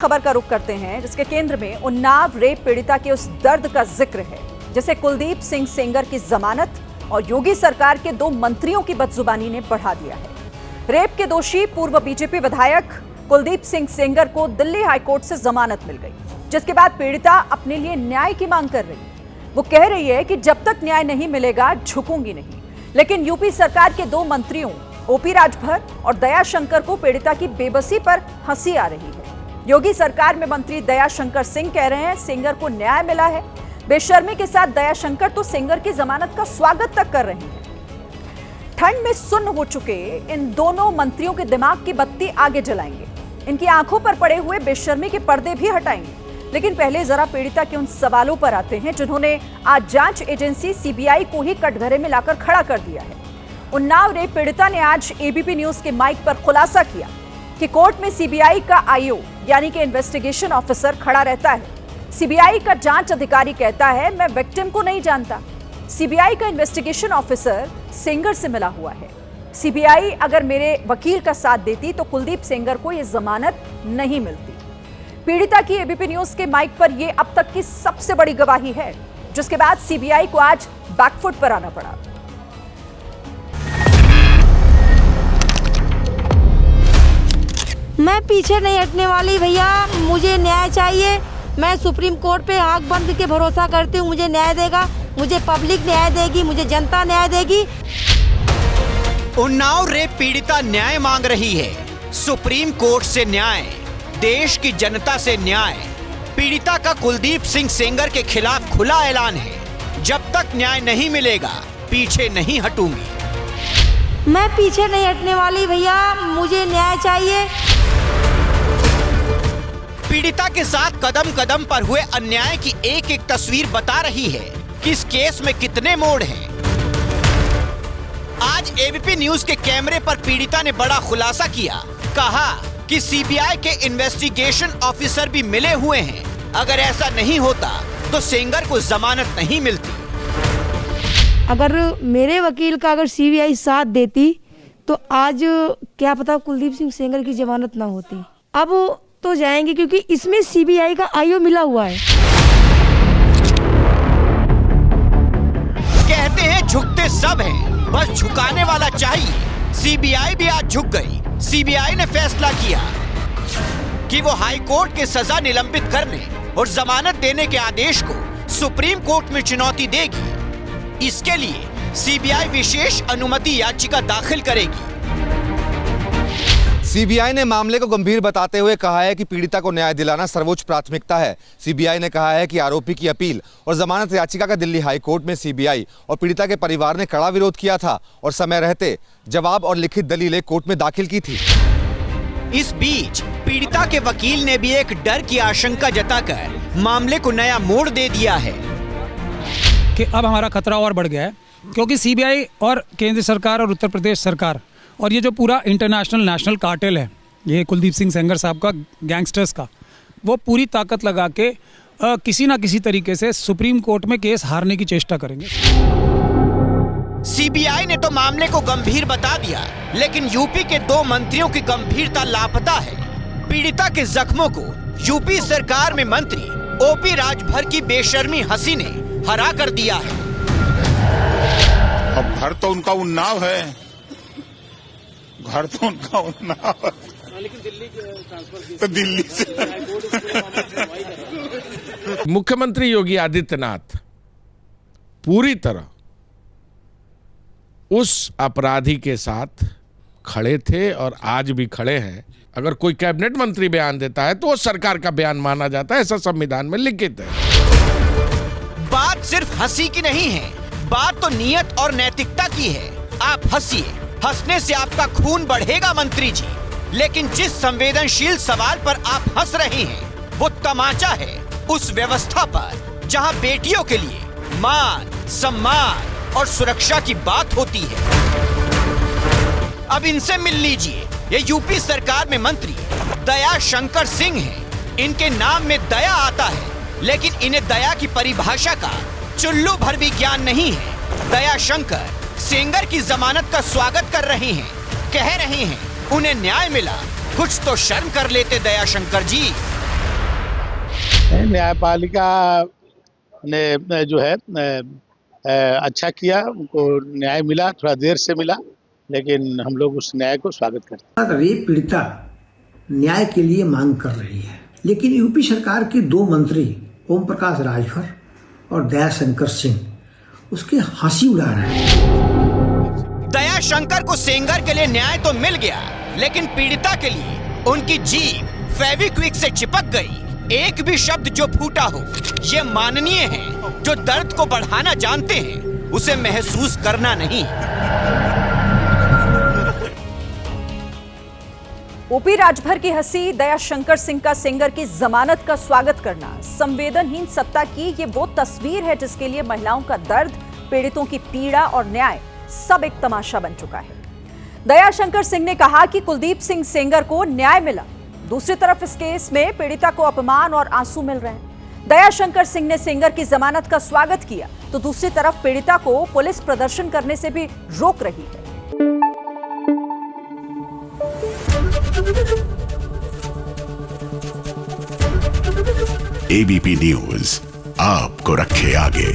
खबर का रुख करते हैं जिसके केंद्र में उन्नाव रेप पीड़िता के उस दर्द का जिक्र है जिसे कुलदीप सिंह सेंगर की जमानत और योगी सरकार के 2 मंत्रियों की बदजुबानी ने बढ़ा दिया है। रेप के दोषी पूर्व बीजेपी विधायक कुलदीप सिंह सेंगर को दिल्ली हाईकोर्ट से जमानत मिल गई, जिसके बाद पीड़िता अपने लिए न्याय की मांग कर रही है। वो कह रही है कि जब तक न्याय नहीं मिलेगा झुकूंगी नहीं। लेकिन यूपी सरकार के 2 मंत्रियों ओपी राजभर और दया शंकर को पीड़िता की बेबसी पर हंसी आ रही है। योगी सरकार में मंत्री दया शंकर सिंह कह रहे हैं सेंगर को न्याय मिला है। बेशर्मी के साथ दया शंकर तो सेंगर की जमानत का स्वागत तक कर रहे हैं। ठंड में सुन्न हो चुके इन दोनों मंत्रियों के दिमाग की बत्ती आगे जलाएंगे, इनकी आंखों पर पड़े हुए बेशर्मी के पर्दे भी हटाएंगे। लेकिन पहले जरा पीड़िता के उन सवालों पर आते हैं जिन्होंने आज जांच एजेंसी सीबीआई को ही कटघरे में लाकर खड़ा कर दिया है। उन्नाव रेप पीड़िता ने आज एबीपी न्यूज के माइक पर खुलासा किया कि कोर्ट में सीबीआई का आईओ यानी कि इन्वेस्टिगेशन ऑफिसर खड़ा रहता है। सीबीआई का जांच अधिकारी कहता है मैं विक्टिम को नहीं जानता। सीबीआई का इन्वेस्टिगेशन ऑफिसर सेंगर से मिला हुआ है। सीबीआई अगर मेरे वकील का साथ देती तो कुलदीप सेंगर को यह जमानत नहीं मिलती। पीड़िता की एबीपी न्यूज के माइक पर यह अब तक की सबसे बड़ी गवाही है, जिसके बाद सीबीआई को आज बैकफुट पर आना पड़ा। मैं पीछे नहीं हटने वाली भैया, मुझे न्याय चाहिए। मैं सुप्रीम कोर्ट पे आंख बंद के भरोसा करती हूँ, मुझे न्याय देगा, मुझे पब्लिक न्याय देगी, मुझे जनता न्याय देगी। उन्नाव रेप पीड़िता न्याय मांग रही है। सुप्रीम कोर्ट से न्याय, देश की जनता से न्याय। पीड़िता का कुलदीप सिंह सेंगर के खिलाफ खुला ऐलान है, जब तक न्याय नहीं मिलेगा पीछे नहीं हटूंगी। मैं पीछे नहीं हटने वाली भैया, मुझे न्याय चाहिए। पीड़िता के साथ कदम कदम पर हुए अन्याय की एक एक तस्वीर बता रही है कि इस केस में कितने मोड़ हैं। आज एबीपी न्यूज के कैमरे पर पीड़िता ने बड़ा खुलासा किया। कहा कि सीबीआई के इन्वेस्टिगेशन ऑफिसर भी मिले हुए हैं। अगर ऐसा नहीं होता तो सेंगर को जमानत नहीं मिलती। अगर मेरे वकील का अगर सीबीआई साथ देती तो आज क्या पता कुलदीप सिंह सेंगर की जमानत ना होती। अब तो जाएंगे क्योंकि इसमें सीबीआई का आईओ मिला हुआ है। कहते हैं झुकते सब हैं, बस झुकाने वाला चाहिए। सीबीआई भी आज झुक गई। सीबीआई ने फैसला किया कि वो हाई कोर्ट के सजा निलंबित करने और जमानत देने के आदेश को सुप्रीम कोर्ट में चुनौती देगी। इसके लिए सीबीआई विशेष अनुमति याचिका दाखिल करेगी। सीबीआई ने मामले को गंभीर बताते हुए कहा है कि पीड़िता को न्याय दिलाना सर्वोच्च प्राथमिकता है। सीबीआई ने कहा है कि आरोपी की अपील और जमानत याचिका का दिल्ली हाई कोर्ट में सीबीआई और पीड़िता के परिवार ने कड़ा विरोध किया था और समय रहते जवाब और लिखित दलीलें कोर्ट में दाखिल की थी। इस बीच पीड़िता के वकील ने भी एक डर की आशंका जताकर मामले को नया मोड़ दे दिया है कि अब हमारा खतरा और बढ़ गया है, क्योंकि सीबीआई और केंद्र सरकार और उत्तर प्रदेश सरकार और ये जो पूरा इंटरनेशनल नेशनल कार्टेल है, ये कुलदीप सिंह सेंगर साहब का, गैंगस्टर्स का, वो पूरी ताकत लगा के किसी ना किसी तरीके से सुप्रीम कोर्ट में केस हारने की चेष्टा करेंगे। सीबीआई ने तो मामले को गंभीर बता दिया, लेकिन यूपी के 2 मंत्रियों की गंभीरता लापता है। पीड़िता के जख्मों को यूपी सरकार में मंत्री ओपी राजभर की बेशर्मी हंसी ने हरा कर दिया है। अब घर तो उनका उन्नाव है, घर तो उनका उन्नाव है, लेकिन दिल्ली तो दिल्ली से मुख्यमंत्री योगी आदित्यनाथ पूरी तरह उस अपराधी के साथ खड़े थे और आज भी खड़े हैं। अगर कोई कैबिनेट मंत्री बयान देता है तो वो सरकार का बयान माना जाता है, ऐसा संविधान में लिखित है। बात सिर्फ हंसी की नहीं है, बात तो नियत और नैतिकता की है। आप हंसिए, हंसने से आपका खून बढ़ेगा मंत्री जी, लेकिन जिस संवेदनशील सवाल पर आप हंस रहे हैं वो तमाचा है उस व्यवस्था पर जहां बेटियों के लिए मान, सम्मान और सुरक्षा की बात होती है। अब इनसे मिल लीजिए। ये यूपी सरकार में मंत्री दया शंकर सिंह हैं। इनके नाम में दया आता है, लेकिन इन्हें दया की परिभाषा का चुल्लू भर भी ज्ञान नहीं है। दया शंकर सेंगर की जमानत का स्वागत कर रहे हैं, कह रहे हैं उन्हें न्याय मिला। कुछ तो शर्म कर लेते दया शंकर जी। न्यायपालिका ने जो है अच्छा किया, उनको न्याय मिला, थोड़ा देर से मिला, लेकिन हम लोग उस न्याय को स्वागत करते हैं। रेप पीड़िता न्याय के लिए मांग कर रही है, लेकिन यूपी सरकार के 2 मंत्री ओम प्रकाश राजभर और दयाशंकर सिंह उसके हंसी उड़ा रहे हैं। दयाशंकर को सेंगर के लिए न्याय तो मिल गया, लेकिन पीड़िता के लिए उनकी जीभ फेविक्विक से चिपक गई। एक भी शब्द जो फूटा हो ये माननीय है। जो दर्द को बढ़ाना जानते हैं उसे महसूस करना नहीं। ओपी राजभर की हंसी, दयाशंकर सिंह का सेंगर की जमानत का स्वागत करना, संवेदनहीन सत्ता की ये वो तस्वीर है जिसके लिए महिलाओं का दर्द, पीड़ितों की पीड़ा और न्याय सब एक तमाशा बन चुका है। दयाशंकर सिंह ने कहा कि कुलदीप सिंह सेंगर को न्याय मिला, दूसरी तरफ इस केस में पीड़िता को अपमान और आंसू मिल रहे हैं। दयाशंकर सिंह ने सेंगर की जमानत का स्वागत किया तो दूसरी तरफ पीड़िता को पुलिस प्रदर्शन करने से भी रोक रही है। एबीपी न्यूज आपको रखे आगे।